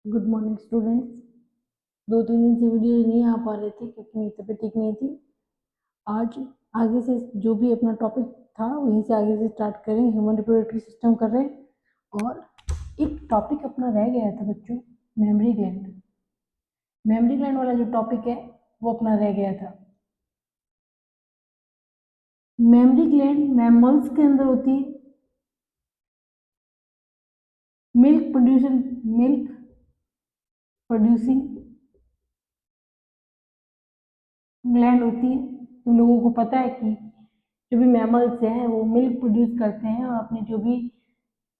Good morning students. 2-3 दिन से video नहीं आ पा रहे थे क्योंकि मेरी तबीयत ठीक नहीं थी। आज आगे से जो भी अपना टॉपिक था वहीं से आगे से स्टार्ट करें, ह्यूमन रिप्रोडक्टिव सिस्टम कर रहे हैं। और एक टॉपिक अपना रह गया था बच्चों, मेमोरी ग्लैंड। मेमोरी ग्लैंड वाला जो टॉपिक है वो अपना रह गया था। मेमोरी ग्लैंड मैमल्स के अंदर होती है। मिल्क प्रोड्यूसिंग ग्लैंड होती है। तुम लोगों को पता है कि जो भी मैमल्स हैं वो मिल्क प्रोड्यूस करते हैं और अपने जो भी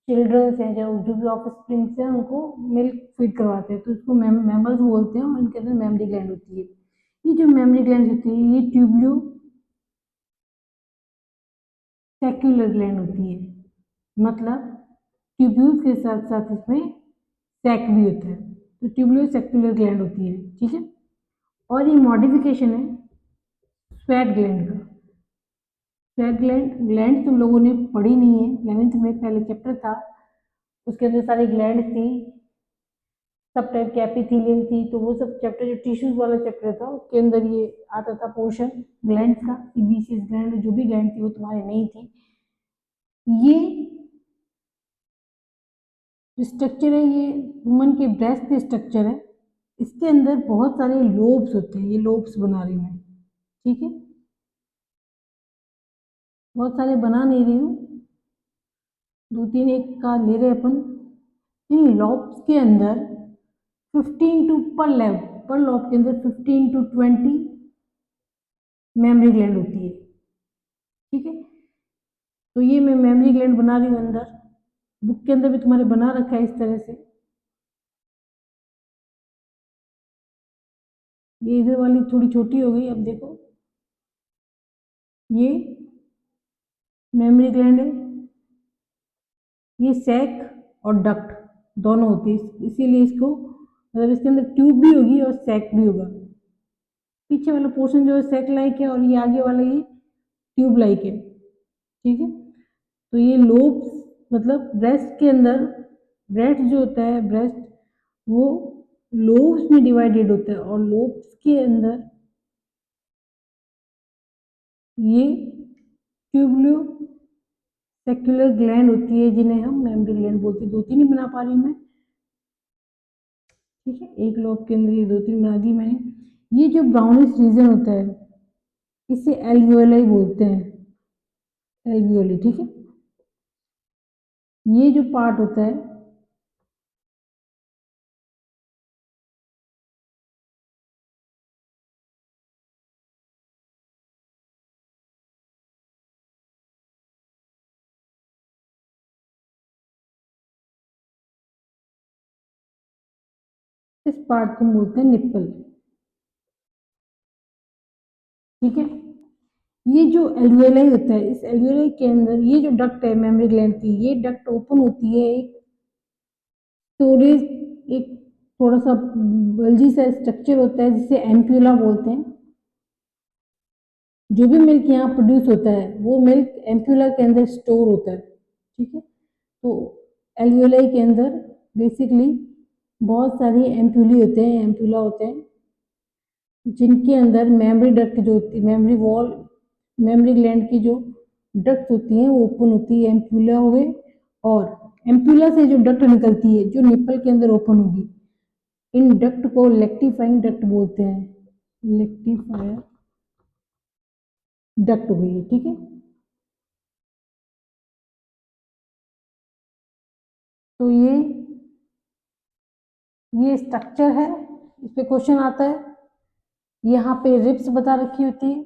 चिल्ड्रंस हैं, जो भी ऑफ स्प्रिंग्स हैं, उनको मिल्क फीड करवाते हैं, तो इसको मैमल्स बोलते हैं और इनके अंदर मेमोरी ग्लैंड होती है। ये जो मेमोरी ग्लैंड होती है ये ट्यूब्यू सेक्युलर ग्लैंड होती है। मतलब ट्यूब्यूल्स के साथ साथ इसमें सैक भी होता है, तो ट्यूब्यूलो सेक्युलर ग्लैंड होती है। ठीक है। और ये मॉडिफिकेशन है स्वेट ग्लैंड का। स्वेट ग्लैंड तुम लोगों ने पढ़ी नहीं है, 11th में पहले चैप्टर था, उसके अंदर सारी ग्लैंड थी, सब टाइप की एपिथेलियम थी, तो वो सब चैप्टर जो टिश्यूज वाला चैप्टर था उसके अंदर ये आता था पोर्शन ग्लैंड का। सीबीसीएस ग्लैंड जो भी ग्लैंड थी वो तुम्हारे नहीं थी। ये स्ट्रक्चर है, ये ह्यूमन के ब्रेस्ट के स्ट्रक्चर है। इसके अंदर बहुत सारे लोब्स होते हैं, ये लोब्स बना रही हूँ मैं। ठीक है, बहुत सारे बना नहीं रही हूँ, 2-3 एक का ले रहे अपन। इन लॉब्स के अंदर 15 टू पर लॉब के अंदर 15 to 20 मेमोरी ग्लैंड होती है। ठीक है, तो ये मैं मेमोरी ग्लैंड बना रही हूँ अंदर। बुक के अंदर भी तुम्हारे बना रखा है इस तरह से। ये इधर वाली थोड़ी छोटी हो गई, अब देखो ये मेमोरी ग्लैंड है, ये सैक और डक्ट दोनों होती है, इसीलिए इसको मतलब इसके अंदर ट्यूब भी होगी और सैक भी होगा। पीछे वाला पोर्शन जो है सैक लाइक है और ये आगे वाला ये ट्यूब लाइक है। ठीक है, तो ये लोब्स मतलब ब्रेस्ट के अंदर, ब्रेस्ट जो होता है ब्रेस्ट वो लोब्स में डिवाइडेड होता है और लोब्स के अंदर ये ट्यूबुलो सेक्युलर ग्लैंड होती है जिन्हें हम मेमोरी ग्लैंड बोलते हैं। 2-3 ही बना पा रही हूँ मैं। ठीक है, एक लोब के अंदर ये 2-3 बना दी मैंने। ये जो ब्राउनिश रीजन होता है इसे एल्वियोलाई बोलते हैं, एल्वियोली। ठीक है, ये जो पार्ट होता है इस पार्ट को बोलते हैं निप्पल। ठीक है, ये जो एल्वियोलाई होता है इस एल्वियोलाई के अंदर ये जो डक्ट है मेमोरी ग्लैंड की, ये डक्ट ओपन होती है एक स्टोरेज, एक थोड़ा सा बल्जी सा स्ट्रक्चर होता है जिसे एम्प्यूला बोलते हैं। जो भी मिल्क यहाँ प्रोड्यूस होता है वो मिल्क एम्प्यूला के अंदर स्टोर होता है। ठीक है, तो एल्वियोलाई के अंदर बेसिकली बहुत सारी एम्प्यूली होते हैं, एम्प्यूला होते हैं, जिनके अंदर मेमोरी डक्ट जो होती है, मेमोरी वॉल, मेमोरी ग्लैंड की जो डक्ट होती हैं वो ओपन होती है, एम्प्यूला हो गए। और एम्प्यूला से जो डक्ट निकलती है जो निप्पल के अंदर ओपन होगी, इन डक्ट को लेक्टिफाइंग डक्ट बोलते हैं। लेक्टिफायर डक्ट हुई। ठीक है, तो ये स्ट्रक्चर है, इस पे क्वेश्चन आता है। यहाँ पे रिब्स बता रखी होती है।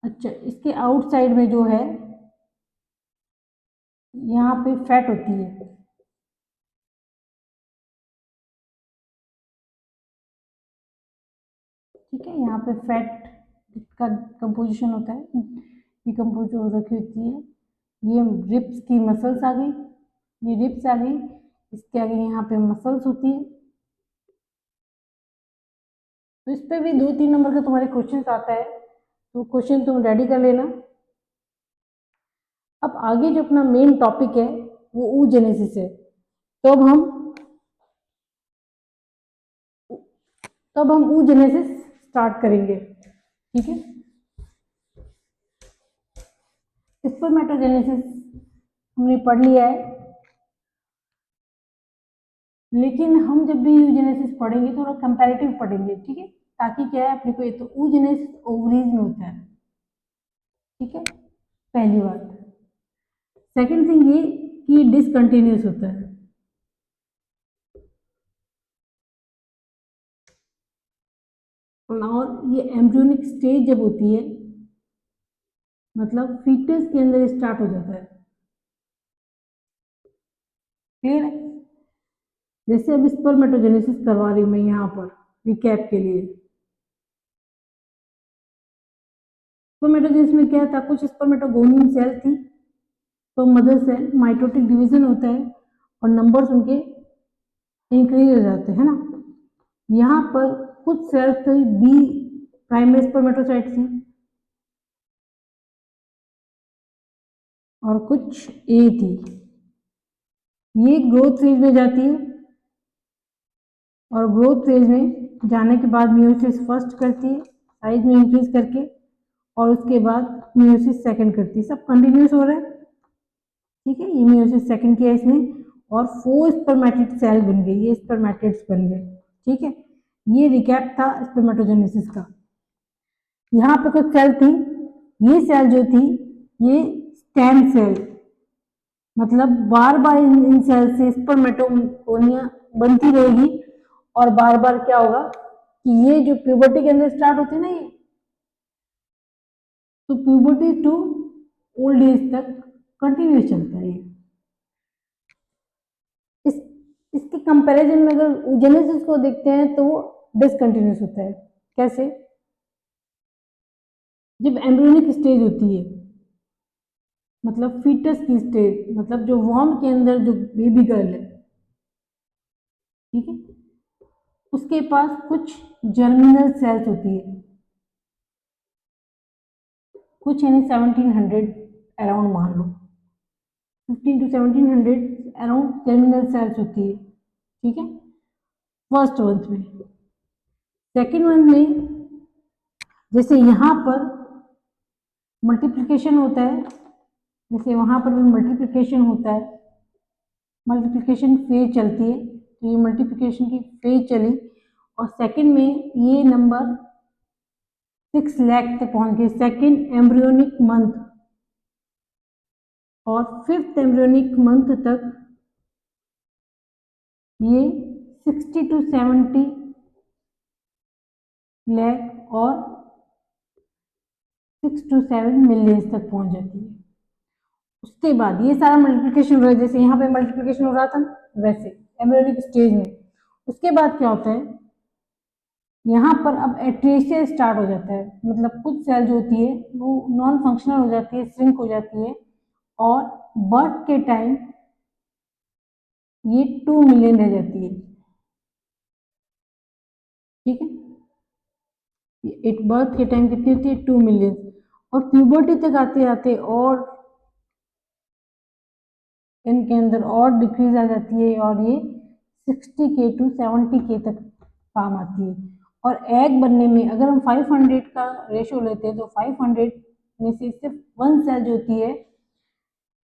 अच्छा, इसके आउटसाइड में जो है यहाँ पे फैट होती है। ठीक है, यहाँ पे फैट का कंपोजिशन होता है, ये कंपोज हो रखी होती है। ये रिब्स की मसल्स आ गई, ये रिब्स आ गई, इसके आगे यहाँ पे मसल्स होती है। तो इस पे भी 2-3 नंबर का तुम्हारे क्वेश्चन आता है, तो क्वेश्चन तुम रेडी कर लेना। अब आगे जो अपना मेन टॉपिक है वो oogenesis है। तो अब हम तो अब हम oogenesis स्टार्ट करेंगे, ठीक है। स्पर्मेटोजेनेसिस हमने पढ़ लिया है, लेकिन हम जब भी oogenesis पढ़ेंगे तो थोड़ा कंपैरेटिव पढ़ेंगे, ठीक है, ताकि क्या है अपने को, ये तो oogenesis ओवरीज में होता है, ठीक है, पहली बात। सेकंड थिंग ये कि डिसकंटिन्यूस होता है, और ये एम्ब्रियोनिक स्टेज जब होती है, मतलब फीटस के अंदर स्टार्ट हो जाता है, क्लियर है। जैसे अब स्पर्मेटोजेनेसिस करवा रही हूं मैं यहाँ पर रिकैप के लिए। स्पर्मेटोजेनेसिस में क्या था, कुछ स्पर्मेटोगोनियम सेल थी, तो मदर सेल माइटोटिक डिवीजन होता है और नंबर्स उनके इंक्रीज हो जाते हैं ना। यहाँ पर कुछ सेल्स थी बी प्राइमरी स्पर्मेटोसाइट थी और कुछ ए थी। ये ग्रोथ फेज में जाती है और ग्रोथ फेज में जाने के बाद मियोसिस फर्स्ट करती है साइज में इंक्रीज करके, और उसके बाद मियोसिस सेकंड करती है। सब कंटिन्यूस हो रहा है, ठीक है। ये मियोसिस सेकंड किया इसने और 4 स्पर्मेटिड सेल बन गए, ये स्पर्मेटिड्स बन गए, ठीक है। ये रिकैप था स्पर्मेटोजेनेसिस का। यहाँ पे कुछ सेल थी, ये सेल जो थी ये स्टेम सेल, मतलब बार बार इन सेल से स्पर्मेटोगोनिया बनती रहेगी और बार बार क्या होगा कि ये जो प्यूबर्टी के अंदर स्टार्ट होती है ना, ये तो प्यूबर्टी टू ओल्ड एज तक कंटिन्यूस चलता है। इस इसके कंपैरिजन में अगर oogenesis को देखते हैं तो वो डिसकंटिन्यूस होता है। कैसे? जब एम्ब्रियोनिक स्टेज होती है, मतलब फीटस की स्टेज, मतलब जो वॉर्म के अंदर जो बेबी गर्ल है, ठीक है, उसके पास कुछ जर्मिनल सेल्स होती है, कुछ यानी 1700 अराउंड मान लो, 15 to 1700 अराउंड जर्मिनल सेल्स होती है, ठीक है, फर्स्ट मंथ में। सेकेंड मंथ में जैसे यहाँ पर मल्टीप्लिकेशन होता है, जैसे वहाँ पर भी मल्टीप्लिकेशन होता है, मल्टीप्लिकेशन फेज चलती है, तो ये मल्टीप्लिकेशन की फेज चली और सेकंड में ये नंबर 6 लाख तक पहुंच गए सेकंड एम्ब्रियोनिक मंथ, और फिफ्थ एम्ब्रियोनिक मंथ तक ये 60 to 70 लाख और 6 to 7 मिलियन तक पहुंच जाती है। उसके बाद ये सारा मल्टीप्लिकेशन हो रहा है, जैसे यहाँ पे मल्टीप्लिकेशन हो रहा था वैसे एम्ब्रियोनिक स्टेज में। उसके बाद क्या होता है, यहाँ पर अब एट्रेसिया स्टार्ट हो जाता है, मतलब कुछ सेल जो होती है वो नॉन फंक्शनल हो जाती है, श्रिंक हो जाती है, और बर्थ के टाइम ये 2 मिलियन रह जाती है, ठीक है। एक बर्थ के टाइम कितनी होती है, 2 मिलियन, और प्यूबर्टी तक आते आते और इनके अंदर और डिक्रीज आ जाती है और ये 60K to 70K तक काम आती है। और एग बनने में अगर हम 500 का रेशो लेते हैं तो 500 में से सिर्फ 1 सेल जो होती है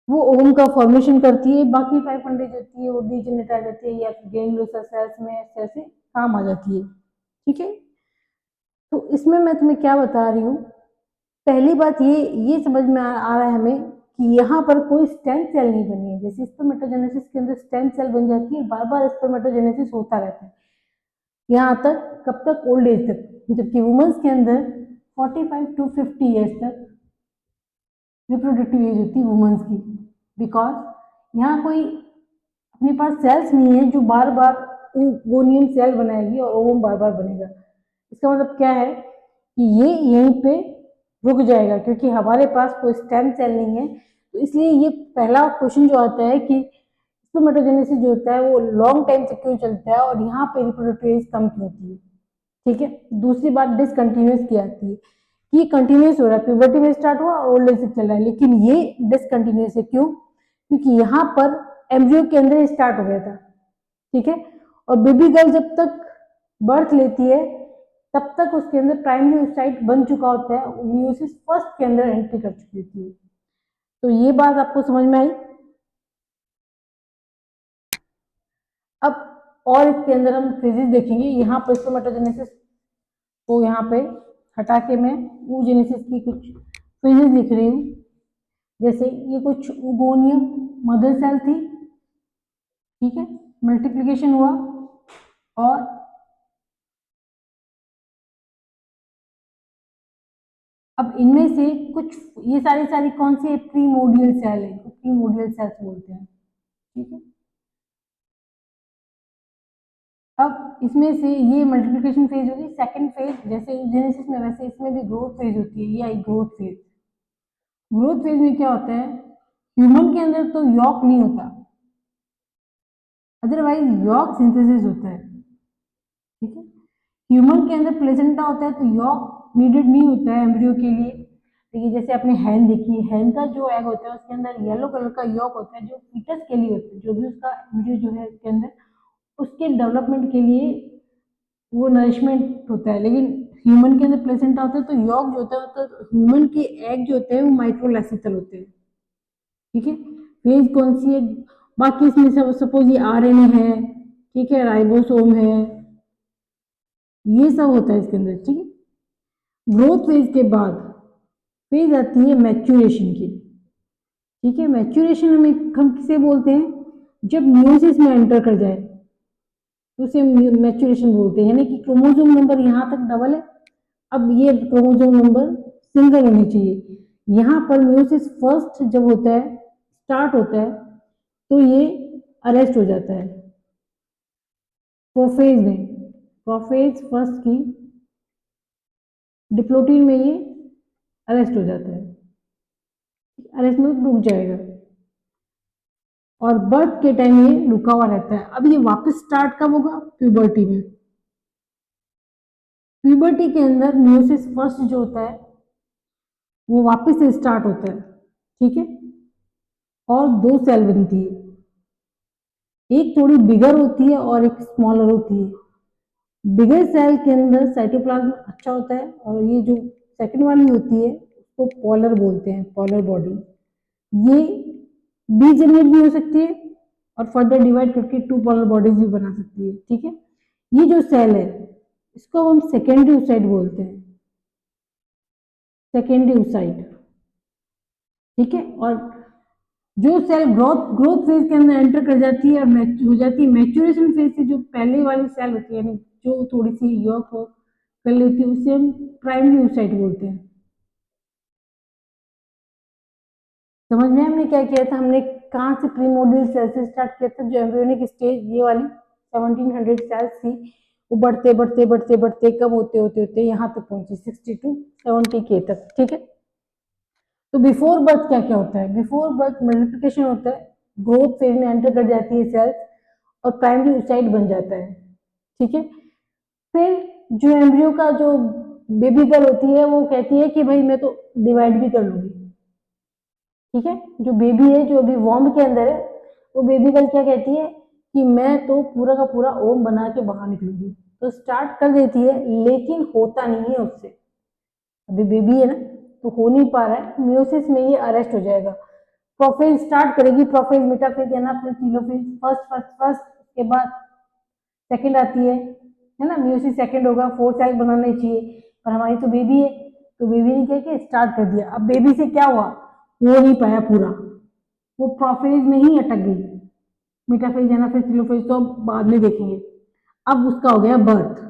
वो ओवम का फॉर्मेशन करती है, बाकी 500 जो होती है वो डीजेनरेट आ जाती है या ग्रेनुलोसा सेल्स में ऐसे काम आ जाती है, ठीक है। तो इसमें मैं तुम्हें क्या बता रही हूँ, पहली बात ये समझ में आ रहा है हमें कि यहाँ पर कोई स्टेम सेल नहीं बनी है। जैसे स्पर्मेटोजेनेसिस के अंदर स्टेम सेल बन जाती है, बार बार स्पर्मेटोजेनेसिस होता रहता है यहाँ तक, कब तक, ओल्ड एज तक, जबकि वुमेन्स के अंदर 45 to 50 ईयर्स तक रिप्रोडक्टिव एज होती है वुमेन्स की, बिकॉज यहाँ कोई अपने पास सेल्स नहीं है जो बार बार ओवोनियम सेल बनाएगी और ओवम बार बार बनेगा। इसका मतलब क्या है कि ये यहीं पे रुक जाएगा, क्योंकि हमारे पास कोई स्टेम सेल नहीं है। तो इसलिए ये पहला क्वेश्चन जो आता है कि स्पर्मेटोजेनेसिस जो होता है वो लॉन्ग टाइम तक क्यों चलता है और यहाँ पे रिप्रोडक्टिव एज कम क्यों होती है, ठीक है। दूसरी बात डिसकंटिन्यूस की आती है कि कंटिन्यूस हो रहा है, प्यूबर्टी में स्टार्ट हुआ और ओल्ड एज तक चल रहा है, लेकिन ये डिसकंटिन्यूस है, क्यों? क्योंकि यहाँ पर एम्ब्रियो के अंदर स्टार्ट हो गया था, ठीक है, और बेबी गर्ल जब तक बर्थ लेती है तब तक उसके अंदर प्राइमरी oocyte बन चुका होता है, मियोसिस फर्स्ट के अंदर एंट्री कर चुकी होती है। तो ये बात आपको समझ में आई। अब और इसके अंदर हम फेजेस देखेंगे। यहाँ पर स्पर्मेटोजेनेसिस को यहाँ पे हटा के मैं oogenesis की कुछ फेजेस लिख रही हूँ। जैसे ये कुछ ओगोनियम मदर सेल थी, ठीक है, मल्टीप्लिकेशन हुआ और अब इनमें से कुछ, ये सारी कौन सी प्रीमोडियल सेल है, प्रीमोडियल सेल्स बोलते हैं, ठीक है। अब इसमें से ये मल्टीप्लिकेशन फेज होगी। सेकंड फेज जैसे जेनेसिस में वैसे इसमें भी ग्रोथ फेज होती है, ये आई ग्रोथ फेज। ग्रोथ फेज में क्या होता है, ह्यूमन के अंदर तो यॉक नहीं होता, अदरवाइज यॉक सिंथेसिस होता है, ठीक है। ह्यूमन के अंदर प्लेसेंटा होता है तो यॉक नीडेड नहीं होता है एम्ब्रियो के लिए। देखिए जैसे आपने हैन देखी है, हैन का जो एग होता है उसके अंदर येलो कलर का यॉक होता है जो फीटस के लिए होता है, जो भी उसका एम्ब्रियो जो है उसके अंदर उसके डेवलपमेंट के लिए वो नरिशमेंट होता है। लेकिन ह्यूमन के अंदर प्लेसेंटा होता है तो यॉक जो होता है तो ह्यूमन के एग जो होते हैं वो माइक्रोलेसिकल होते हैं, ठीक है। फेज कौन सी है, बाकी इसमें सब सपोज ये आरएनए है, ठीक है, राइबोसोम है, ये सब होता है इसके अंदर, ठीक है। ग्रोथ फेज के बाद फेज आती है मैच्योरेशन की, ठीक है। मैच्योरेशन हम किसे बोलते हैं, जब म्यूसिस में एंटर कर जाए तो उसे मैच्योरेशन बोलते हैं, यानी कि क्रोमोसोम नंबर यहाँ तक डबल है, अब ये क्रोमोसोम नंबर सिंगल होनी चाहिए। यहाँ पर म्यूसिस फर्स्ट जब होता है, स्टार्ट होता है, तो ये अरेस्ट हो जाता है। प्रोफेज में, प्रोफेज फर्स्ट की डिप्लोटीन में ये अरेस्ट हो जाता है, अरेस्ट में रुक जाएगा और बर्थ के टाइम ये रुका हुआ रहता है। अब ये वापस स्टार्ट कब होगा, प्यूबर्टी में। प्यूबर्टी के अंदर म्यूसिस फर्स्ट जो होता है वो वापस से स्टार्ट होता है, ठीक है, और दो सेल बनती है, एक थोड़ी बिगर होती है और एक स्मॉलर होती है। बिगर सेल के अंदर साइटोप्लाज्म अच्छा होता है और ये जो सेकंड वाली होती है उसको पॉलर बोलते हैं, पॉलर बॉडी। ये डीजेनरेट भी हो सकती है और फर्दर डिवाइड करके टू पॉलर बॉडीज भी बना सकती है, ठीक है। ये जो सेल है इसको हम सेकेंडरी oocyte बोलते हैं, सेकेंडरी oocyte, ठीक है। और जो सेल ग्रोथ ग्रोथ फेज के अंदर एंटर कर जाती है और हो जाती है मैच्योरेशन फेज से, जो पहले वाली सेल होती है, यानी जो थोड़ी सी यॉक हो कर लेती है, उसे हम प्राइमरी oocyte बोलते हैं। समझ में हमने क्या किया था, हमने कहाँ से प्रीमोडियल सेल से स्टार्ट किया था, जो एम्ब्रियोनिक स्टेज ये वाली 1700 सेल्स थी, वो बढ़ते बढ़ते बढ़ते बढ़ते कम होते होते होते यहाँ तक पहुंची 60 to 70 के तक, ठीक है। तो बिफोर बर्थ क्या क्या होता है, बिफोर बर्थ मल्टीप्लिकेशन होता है, ग्रोथ फेज में एंटर कर जाती है सेल्स और प्राइमरी oocyte बन जाता है, ठीक है। फिर जो एम्ब्रियो का जो बेबी गर्ल होती है वो कहती है कि भाई मैं तो डिवाइड भी कर लूंगी, ठीक है। जो बेबी है, जो अभी वॉर्म के अंदर है, वो बेबी गर्ल क्या कहती है कि मैं तो पूरा का पूरा ओम बना के बाहर निकलूंगी, तो स्टार्ट कर देती है, लेकिन होता नहीं है उससे, अभी बेबी है ना तो हो नहीं पा रहा है, मियोसिस में ये अरेस्ट हो जाएगा। प्रोफेज स्टार्ट करेगी, prophase, metaphase, anaphase, telophase, first first first, उसके बाद सेकंड आती है ना, म्यूसिस सेकंड होगा, 4 सेल बनाने चाहिए, पर हमारी तो बेबी है, तो बेबी ने क्या किया, स्टार्ट कर दिया। अब बेबी से क्या हुआ, हो नहीं पाया पूरा, वो प्रोफेज में ही अटक गई। मेटाफेज, एनाफेज, टीलोफेज तो बाद में देखेंगे। अब उसका हो गया बर्थ।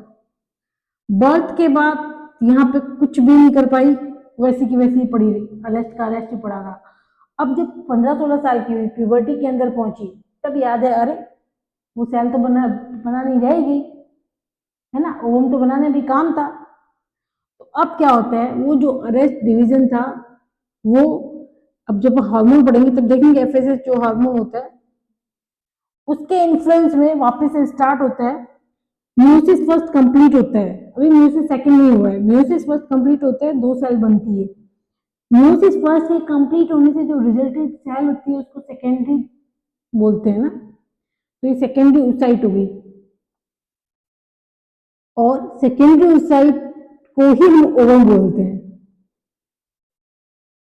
बर्थ के बाद यहाँ पे कुछ भी नहीं कर पाई, वैसी की वैसी ही पड़ी रही, अरेस्ट का अरेस्ट ही पड़ा रहा। अब जब 15-16 साल की हुई, प्यूबर्टी के अंदर पहुंची, तब याद है, अरे वो सेल तो बना नहीं रहेगी, है ना, ओवम तो बनाने भी काम था। तो अब क्या होता है, वो जो अरेस्ट डिवीजन था वो, अब जब हार्मोन पढ़ेंगे तब देखेंगे, एफएसएस जो हार्मोन होता है उसके इन्फ्लुएंस में वापस से स्टार्ट होता है। म्यूसिस फर्स्ट कंप्लीट होता है, अभी म्यूसिस सेकंड नहीं हुआ है, म्यूसिस फर्स्ट कंप्लीट होता है, दो सेल बनती है। म्यूसिस फर्स्ट से कंप्लीट होने से जो रिजल्टेड सेल होती है उसको सेकेंडरी बोलते हैं ना, तो ये सेकेंडरी oocyte हो गई। और सेकेंडरी oocyte को ही हम ओवम बोलते हैं।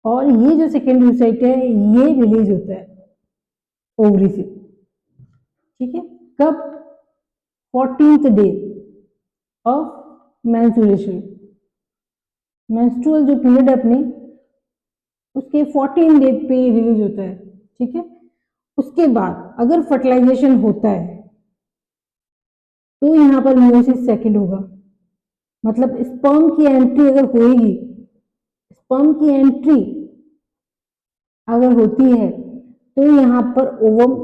और ये जो सेकेंडरी oocyte है ये रिलीज होता है ओवरी से, ठीक है। कब? 14th day of menstruation. Menstrual जो पीरियड है अपनी उसके 14 डे पे रिलीज होता है, ठीक है। उसके बाद अगर फर्टिलाइजेशन होता है तो यहाँ पर मियोसिस सेकंड होगा, मतलब स्पर्म की एंट्री अगर होगी, स्पर्म की एंट्री अगर होती है तो यहाँ पर ओवम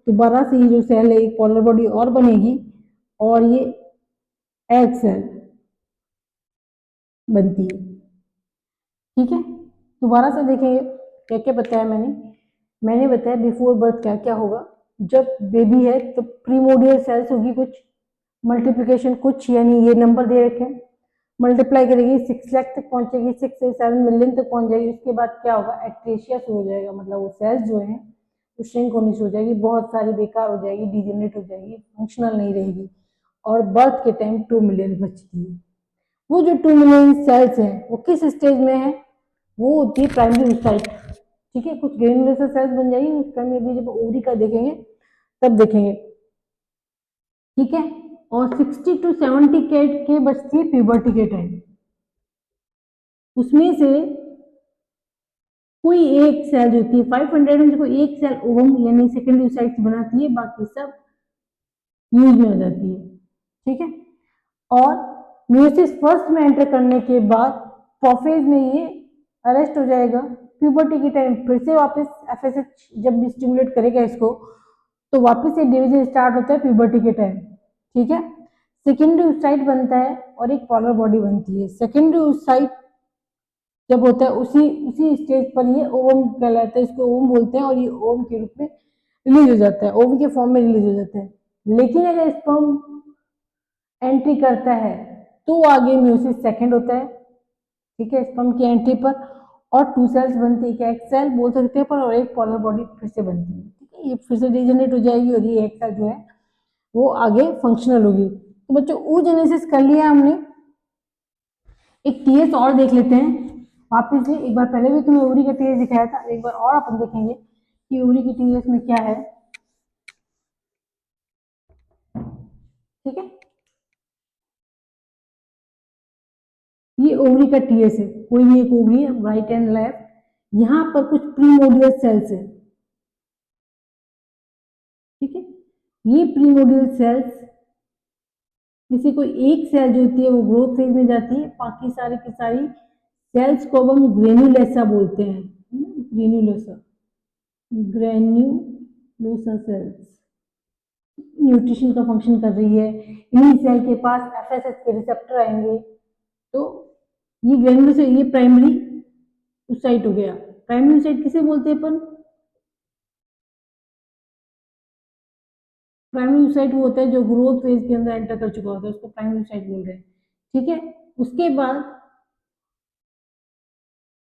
दोबारा से ये जो सेल है एक पोलर बॉडी और बनेगी और ये एग सेल बनती है, ठीक है। दोबारा से देखेंगे क्या क्या बताया मैंने बताया बिफोर बर्थ क्या क्या होगा। जब बेबी है तो प्रीमोडियल सेल्स होगी कुछ, मल्टीप्लिकेशन कुछ, यानी ये नंबर दे रखे हैं, मल्टीप्लाई करेगी 6 लाख तक पहुंचेगी, 6 से 7 मिलियन तक पहुंच जाएगी। उसके बाद क्या होगा? एक्ट्रेशिया हो जाएगा, मतलब वो सेल्स जो है वो श्रिंक होनी शुरू हो जाएगी, बहुत सारी बेकार हो जाएगी, डिजेनरेट हो जाएगी, फंक्शनल नहीं रहेगी। और बर्थ के टाइम 2 मिलियन बचती है। वो जो 2 मिलियन सेल्स हैं वो किस स्टेज में है? वो होती है प्राइमरी oocyte, ठीक है। कुछ ग्रेनुलर सेल्स बन जाएगी उस टाइम में भी, जब ओवरी का देखेंगे तब देखेंगे, ठीक है। और 60 to 70 के बचती है प्यूबर्टी के टाइम। उसमें से कोई एक सेल जो होती है 500 में से कोई एक सेल ओवम यानी सेकेंडरी oocyte बनाती है, बाकी सब यूज में हो जाती है, ठीक है। और म्यूसिस फर्स्ट में एंटर करने के बाद प्रोफेज में ये अरेस्ट हो जाएगा। प्यूबर्टी के टाइम फिर से वापस एफएसएच जब भी स्टिमुलेट करेगा इसको तो वापस से डिवीजन स्टार्ट होता है प्यूबर्टी के टाइम, ठीक है। सेकेंडरी oocyte बनता है और एक पोलर बॉडी बनती है। सेकेंडरी oocyte जब होता है उसी उसी स्टेज पर ये ओवम कहलाता है, इसको ओवम बोलते हैं, और ये ओवम के रूप में रिलीज हो जाता है, ओवम के फॉर्म में रिलीज हो जाता है। लेकिन अगर स्पर्म एंट्री करता है तो आगे म्यूसिस सेकंड होता है, ठीक है, स्पर्म की एंट्री पर, और 2 सेल्स बनती है, एक सेल बोल सकते हैं पर, और एक पोलर बॉडी फिर से बनती है, ठीक है। ये फिर से डिजेनरेट हो जाएगी और ये एक सेल जो है वो आगे फंक्शनल होगी। तो बच्चों oogenesis कर लिया हमने। एक टीएस और देख लेते हैं वापिस से। एक बार पहले भी तुम्हें ओवरी का टीएस दिखाया था, एक बार और अपन देखेंगे कि ओवरी की टीएस में क्या है, ठीक है। ये ओवरी का टीएस है, कोई भी एक ओवरी है, राइट एंड लेफ्ट। यहाँ पर कुछ प्रीमोडियल सेल्स है, ठीक है। ये प्रीमोडियल सेल्स जैसे कोई एक सेल जो होती है वो ग्रोथ फेज में जाती है, बाकी सारी की सारी सेल्स को हम ग्रेन्युलोसा बोलते हैं, ग्रेन्युलोसा, ग्रेन्युलोसा सेल्स न्यूट्रिशन का फंक्शन कर रही है। इन्हीं सेल के पास एफएसएच के रिसेप्टर आएंगे, तो ये ग्रेन्युलोसा, ये प्राइमरी oocyte हो गया। प्राइमरी oocyte किसे बोलते हैं अपन? प्राइमरी oocyte वो होता है जो ग्रोथ फेज के अंदर एंटर कर चुका होता है, उसको प्राइमरी oocyte बोल रहे हैं, ठीक है। उसके बाद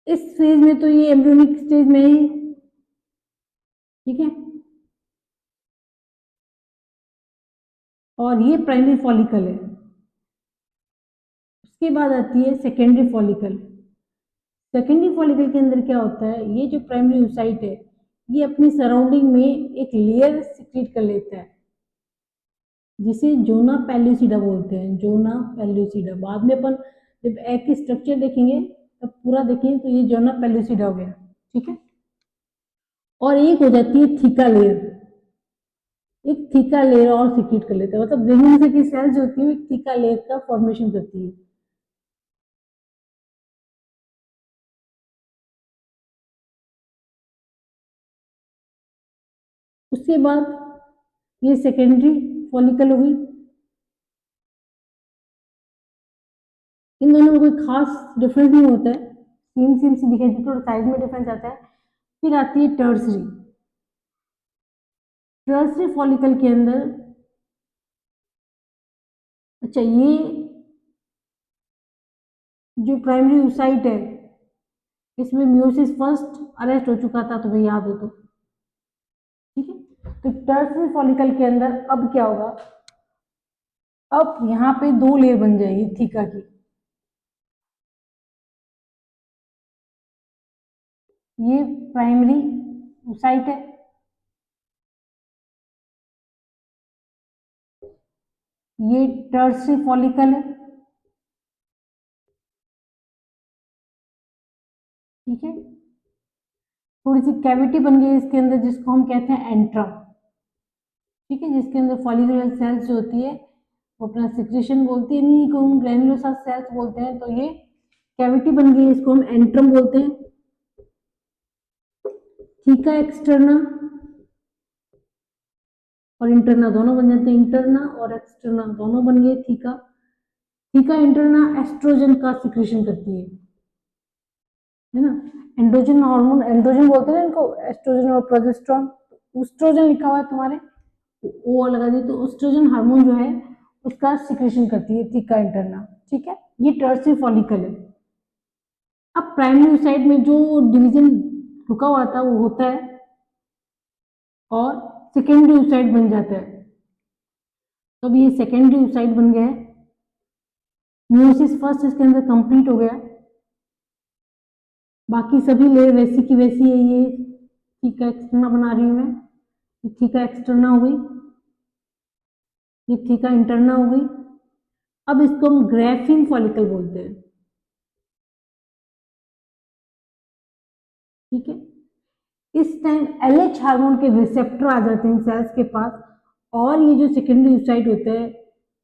इस फेज में तो ये एम्ब्रियोनिक स्टेज में है, ठीक है। और ये प्राइमरी फॉलिकल है। उसके बाद आती है सेकेंडरी फॉलिकल। सेकेंडरी फॉलिकल के अंदर क्या होता है? ये जो प्राइमरी oocyte है ये अपनी सराउंडिंग में एक लेयर सिक्रीट कर लेता है जिसे जोना पेल्यूसिडा बोलते हैं, जोना पेल्यूसिडा। बाद में अपन जब एग की स्ट्रक्चर देखेंगे तब पूरा देखेंगे तो ये जोना पेल्यूसिडा हो गया, ठीक है। और एक हो जाती है थीका लेयर, एक थीका लेयर और सिक्रीट कर लेता है, मतलब ग्रेन्युलोसा की सेल्स जो होती है एक थीका लेयर का फॉर्मेशन करती है। उसके बाद ये सेकेंडरी फॉलिकल होगी। इन दोनों में कोई खास डिफरेंस नहीं होता है, सेम सेम सी दिखाई देती है, थोड़ा साइज में डिफरेंस आता है। फिर आती है टर्सरी। टर्सरी फॉलिकल के अंदर, अच्छा, ये जो प्राइमरी oocyte है इसमें म्यूसिस फर्स्ट अरेस्ट हो चुका था, तुम्हें याद हो तो, ठीक है। तो टर्सरी फॉलिकल के अंदर अब क्या होगा? अब यहाँ पे दो लेयर बन जाएगी थीका की। ये प्राइमरी साइट है, ये टर्सरी फॉलिकल है, ठीक है। थोड़ी सी कैविटी बन गई इसके अंदर जिसको हम कहते हैं एंट्रम, ठीक है, जिसके अंदर फॉलिकुलर सेल्स जो होती है वो अपना सिक्रेशन बोलती है, इन्हीं को हम ग्रैन्युलोसा सेल्स बोलते हैं। तो ये कैविटी बन गई, इसको हम एंट्रम बोलते हैं। थीका एक्सटर्ना और इंटरना दोनों बन जाते हैं, इंटरना और एक्सटर्ना दोनों बन गए थीका। थीका इंटरना एस्ट्रोजन का सिक्रेशन करती है ना। एंड्रोजन हार्मोन, एंड्रोजन बोलते हैं इनको, एस्ट्रोजन और प्रोजेस्टेरोन। ऊस्ट्रोजन लिखा हुआ है तुम्हारे, वो लगा दी, तो ऊस्ट्रोजन हार्मोन जो है उसका सिक्रेशन करती है थीका इंटरना, ठीक है। ये टर्सरी फॉलिकल है। अब प्राइमरी साइड में जो डिवीजन रुका हुआ था वो होता है और सेकेंडरी oocyte बन जाता है। तो अब ये सेकेंडरी oocyte बन गया है, म्यूसिस फर्स्ट इसके अंदर कंप्लीट हो गया, बाकी सभी लेयर वैसी की वैसी है। ये थीका एक्सटर्ना बना रही हूँ मैं, ये थीका एक्सटर्ना हो गई, ये थीका इंटरना हो गई। अब इसको हम ग्राफिन फॉलिकल बोलते हैं, ठीक है। इस टाइम एलएच हार्मोन के रिसेप्टर आ जाते हैं सेल्स के पास, और ये जो सेकेंडरी oocyte होता है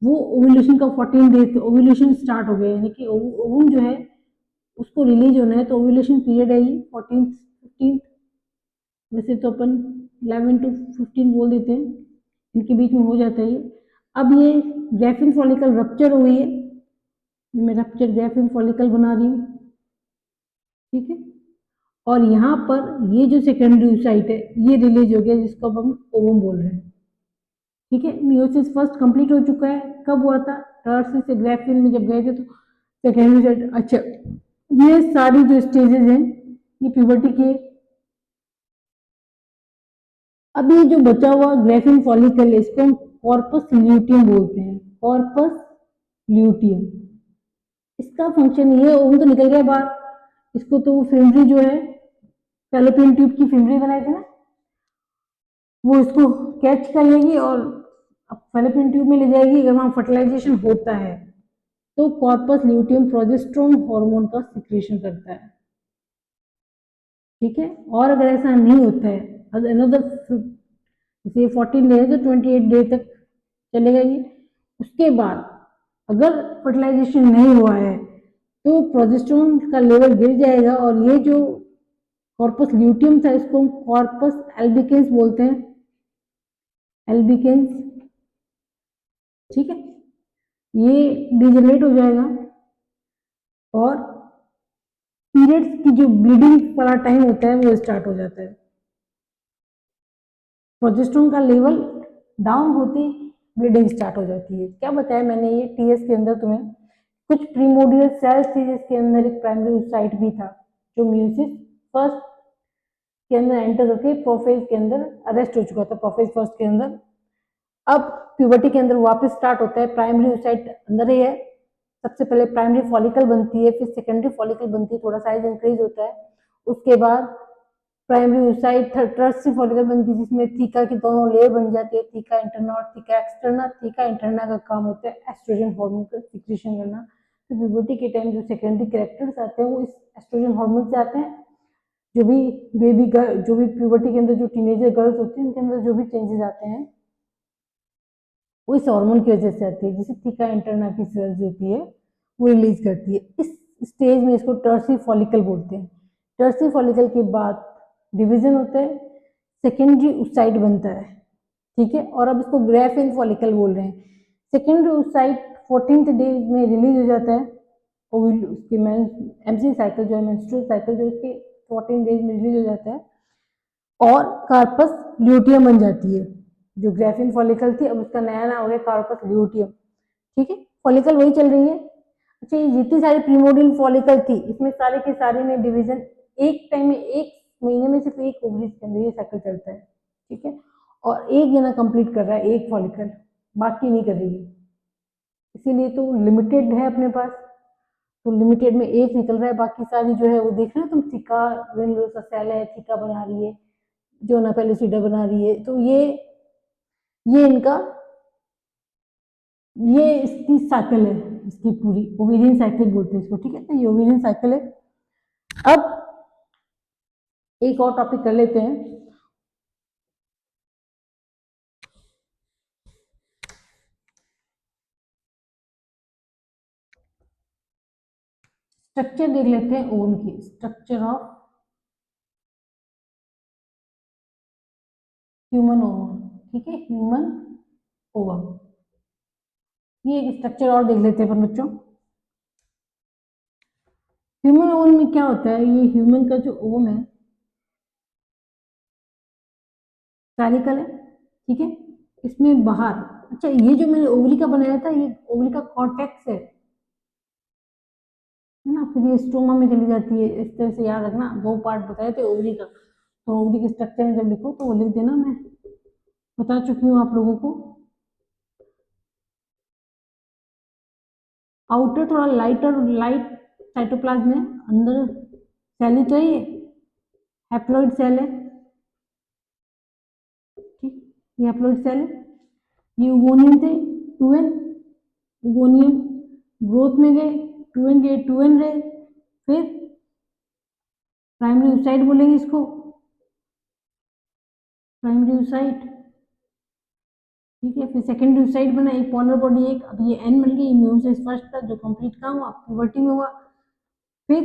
वो ओव्यूलेशन का 14 डेज ओव्यूलेशन स्टार्ट हो गया, यानी कि ओवम जो है उसको रिलीज होना है, तो ओव्यूलेशन पीरियड है ये 14 15, वैसे तो अपन 11 to 15 बोल देते हैं, इनके बीच में हो जाता है ये। अब ये ग्राफिन फॉलिकल रप्चर हो गई है, मैं रप्चर ग्राफिन फॉलिकल बना रही हूँ, ठीक है। और यहाँ पर ये जो सेकेंडरी oocyte है ये रिलीज हो गया, जिसको अब हम ओवम बोल रहे हैं, ठीक है। मियोसिस फर्स्ट कंप्लीट हो चुका है, कब हुआ था, टर्सरी से ग्राफिन में जब गए थे तो सेकेंडरी oocyte। अच्छा, ये सारी जो स्टेजेस हैं ये प्यूबर्टी के। अब ये जो बचा हुआ ग्राफिन फॉलिकल है इसको हम कॉर्पस ल्यूटियम बोलते हैं, कॉर्पस ल्यूटियम। इसका फंक्शन ये, ओवम तो निकल गया बाहर, इसको तो फिम्बरी जो है फैलोपियन ट्यूब की फिम्बरी बनाई थी ना, वो इसको कैच कर लेगी और फैलोपियन ट्यूब में ले जाएगी। अगर वहां फर्टिलाइजेशन होता है तो कॉर्पस ल्यूटियम प्रोजेस्टेरोन हार्मोन का सिक्रेशन करता है, ठीक है। और अगर ऐसा नहीं होता है, अनदर जैसे 14 डे है तो 28 डे तक चलेगा ये। उसके बाद अगर फर्टिलाइजेशन नहीं हुआ है तो प्रोजेस्टेरोन का लेवल गिर जाएगा, और ये जो कॉर्पस ल्यूटियम था इसको हम कॉर्पस एल्बिकेंस बोलते हैं, एल्बिकेंस, ठीक है। ये डिजनरेट हो जाएगा और पीरियड्स की जो ब्लीडिंग वाला टाइम होता है वो स्टार्ट हो जाता है। प्रोजेस्टेरोन का लेवल डाउन होते ब्लीडिंग स्टार्ट हो जाती है। क्या बताया मैंने, ये टीएस के अंदर तुम्हें कुछ प्रीमोडियल सेल्स थी जिसके अंदर एक प्राइमरी oocyte भी था, जो म्यूसिस फर्स्ट के अंदर एंटर करके प्रोफेज के अंदर अरेस्ट हो चुका था, प्रोफेज फर्स्ट के अंदर। अब प्यूबर्टी के अंदर वापस स्टार्ट होता है, प्राइमरी oocyte अंदर ही है। सबसे पहले प्राइमरी फॉलिकल बनती है, फिर सेकेंडरी फॉलिकल बनती है, थोड़ा साइज इंक्रीज होता है। उसके बाद प्राइमरी oocyte टर्सरी फॉलिकल बनती है, जिसमें थीका की दोनों लेयर बन जाती है, थीका इंटरना और थीका एक्सटर्ना। थीका इंटरना का काम होता है एस्ट्रोजन हार्मोन का सिक्रेशन करना। तो प्यूबर्टी के टाइम जो सेकेंडरी कैरेक्टर्स आते हैं वो इस एस्ट्रोजन हार्मोन से आते हैं। जो भी बेबी गर्ल, जो भी प्यूबर्टी के अंदर जो टीनेजर गर्ल्स होती हैं उनके अंदर जो भी चेंजेस आते हैं वो इस हार्मोन की वजह से आती है, जिसे थीका इंटरना की सेल्स होती है वो रिलीज करती है। इस स्टेज में इसको टर्सरी फॉलिकल बोलते हैं। टर्सरी फॉलिकल के बाद डिवीजन होता है, सेकेंडरी oocyte बनता है, ठीक है। और अब इसको ग्राफिन फॉलिकल बोल रहे हैं। सेकेंडरी oocyte 14th डे में रिलीज हो जाता है, उसके एमसी साइकिल जो है, मेंस्ट्रुअल साइकिल जो इसके 14 डेज में रिलीज हो जाता है, और कार्पस ल्यूटियम बन जाती है। जो ग्राफिन फॉलिकल थी अब उसका नया नाम हो गया कार्पस ल्यूटियम, ठीक है। फॉलिकल वही चल रही है। अच्छा, ये जितनी सारी प्रीमोडियल फॉलिकल थी इसमें सारे के सारे में डिवीजन एक टाइम में, एक महीने में सिर्फ एक ओवरी के अंदर ये साइकिल चलता है, ठीक है। और एक जना कंप्लीट कर रहा है, एक फॉलिकल, बाकी नहीं कर रही है। इसीलिए तो लिमिटेड है अपने पास, तो लिमिटेड में एक निकल रहा है, बाकी सारी जो है वो देख रहे हो तुम, थीका ग्रेनुलोसा सेल है, थीका बना रही है, जोना पेलुसिडा बना रही है, तो ये इनका ये इसकी साइकिल है, इसकी पूरी ओवेरियन साइकिल बोलते हैं इसको, ठीक है, तो ये ओवेरियन साइकिल है। अब एक और टॉपिक कर लेते हैं, स्ट्रक्चर देख लेते हैं ओवम की, स्ट्रक्चर ऑफ ह्यूमन ओवम, ठीक है, ह्यूमन ओवम, ये एक स्ट्रक्चर और देख लेते हैं अपन बच्चों। ह्यूमन ओवम में क्या होता है, ये ह्यूमन का जो ओवम है पेरिकल है, ठीक है, इसमें बाहर, अच्छा ये जो मैंने ओवरी का बनाया था, ये ओवरी का कॉर्टेक्स है ना, फिर ये स्टोमा में चली जाती है, इस तरह से याद रखना, दो पार्ट बताए थे ओवरी का, तो ओवरी के स्ट्रक्चर में जब लिखो तो वो लिख देना, मैं बता चुकी हूँ आप लोगों को। आउटर थोड़ा लाइटर, लाइट साइटोप्लाज्म है, अंदर सेल ही तो है, ये हैप्लॉइड सेल है, ठीक, ये हैप्लॉइड सेल है, ये ओवोनियम थे, 2n, ओवोनियम ग्रोथ में गए, 2n गए, 2n रहे, फिर प्राइमरी oocyte बोलेंगे इसको, प्राइमरी oocyte, ठीक है, फिर सेकेंडरी oocyte बना, एक पॉलर बॉडी, एक, अब ये एन मिल गई, इम्यून से फर्स्ट था जो कंप्लीट काम हुआ, प्यूबर्टी में हुआ, फिर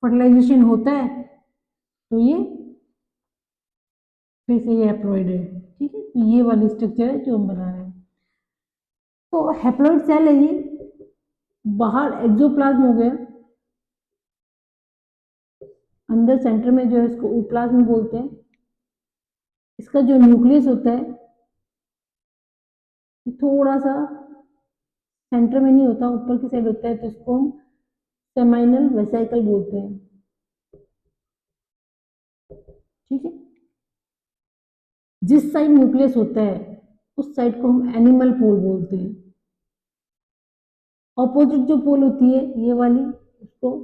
फर्टिलाइजेशन होता है, तो ये फिर से ये हैप्लॉइड है, ठीक है, तो ये वाली स्ट्रक्चर है जो हम बना रहे हैं, तो हैप्लॉइड सेल है ये, बाहर एक्सोप्लाज्म हो गया, अंदर सेंटर में जो है इसको ओप्लाज्म बोलते हैं, इसका जो न्यूक्लियस होता है थोड़ा सा सेंटर में नहीं होता, ऊपर की साइड होता है, तो इसको हम सेमाइनल वेसाइकल बोलते हैं, ठीक है, जिस साइड न्यूक्लियस होता है उस साइड को हम एनिमल पोल बोलते हैं, ऑपोजिट जो पोल होती है ये वाली, उसको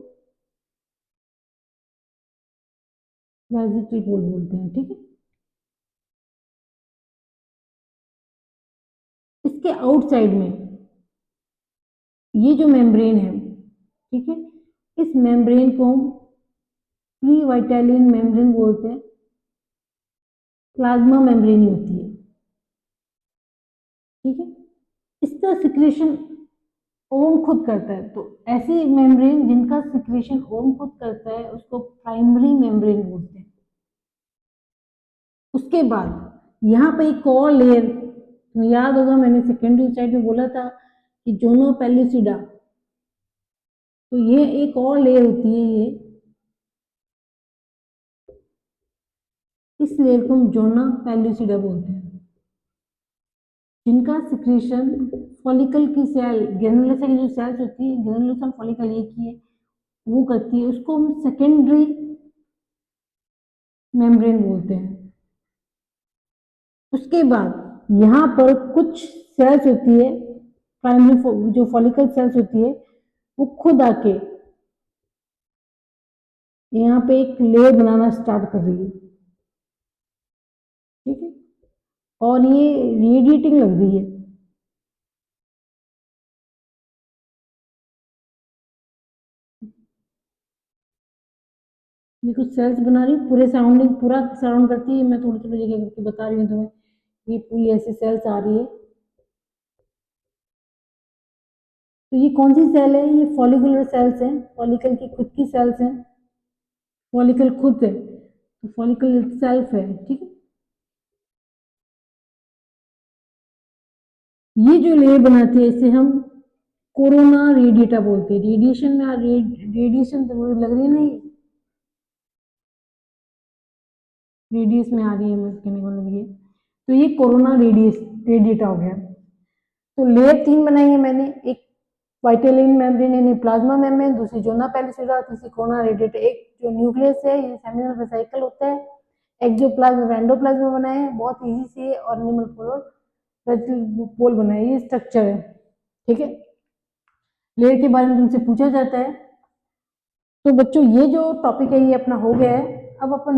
वेजिटल पोल बोलते हैं, ठीक है। इसके आउटसाइड में ये जो मेम्ब्रेन है, ठीक है, इस मेम्ब्रेन को हम प्री वाइटालिन मेम्ब्रेन बोलते हैं, प्लाज्मा मेम्ब्रेन ही होती है, ठीक है, इसका सिक्रेशन ओम खुद करता है, तो ऐसी मेम्ब्रेन जिनका सिक्रेशन ओम खुद करता है उसको प्राइमरी मेम्ब्रेन बोलते हैं। उसके बाद यहाँ पे एक और लेयर, तो याद होगा मैंने सेकेंडरी साइड में बोला था कि जोनो पेलिसिडा, तो ये एक और लेयर होती है, ये इस लेयर को हम जोना पेलिसिडा बोलते हैं, जिनका सिक्रेशन फॉलिकल की सेल, ग्रेनुलोसा की जो सेल्स होती है, ग्रेनुलोसा फॉलिकल एक ही है, वो करती है, उसको हम सेकेंडरी मेम्ब्रेन बोलते हैं। उसके बाद यहाँ पर कुछ सेल्स होती है, प्राइमरी जो फॉलिकल सेल्स होती है, वो खुद आके यहाँ पे एक लेयर बनाना स्टार्ट कर रही है, ठीक है, और ये रेडिएटिंग लग रही है, ये कुछ सेल्स बना रही है, पूरे सराउंडिंग पूरा सराउंड करती है, मैं थोड़ी थोड़ी जगह करके बता रही हूँ तुम्हें, ये पूरी ऐसी सेल्स आ रही है, तो ये कौन सी सेल है, ये फॉलिकुलर सेल्स हैं, फॉलिकल की खुद की सेल्स हैं, फॉलिकल खुद है तो फॉलिकल सेल्फ है, ठीक है, ये जो लेयर बनाती है इसे हम कोरोना रेडिएटा बोलते हैं, रेडिएशन में रेडिएशन लग रही है ना, रेडियस में आ रही है, मैं कहने का मतलब ये, तो ये कोरोना रेडिएटा हो गया, तो लेयर तीन बनाई है मैंने, एक वाइटेलिन मेम्ब्रेन यानी प्लाज्मा मेम्ब्रेन, दूसरी जोना पेलिसिडा, तीसरी कोरोना रेडिएटा, एक जो न्यूक्लियस है ये सेमिनल वेसिकल होता है, एक्सोप्लाज्म एंडोप्लाज्म बनाए हैं, बहुत इजी से, और एनिमल पोल बनाए, ये स्ट्रक्चर है, ठीक है। लेयर के बारे में तुमसे पूछा जाता है। तो बच्चों ये जो टॉपिक है ये अपना हो गया है। अब अपन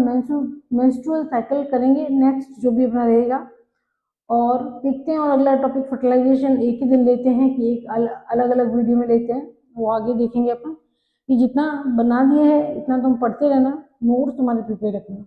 मेंस्ट्रुअल साइकिल करेंगे नेक्स्ट जो भी अपना रहेगा, और देखते हैं। और अगला टॉपिक फर्टिलाइजेशन एक ही दिन लेते हैं कि एक अलग अलग वीडियो में लेते हैं, वो आगे देखेंगे अपन। कि जितना बना दिया है इतना तुम पढ़ते रहना, नोट्स तुम्हारे प्रिपेयर रखना।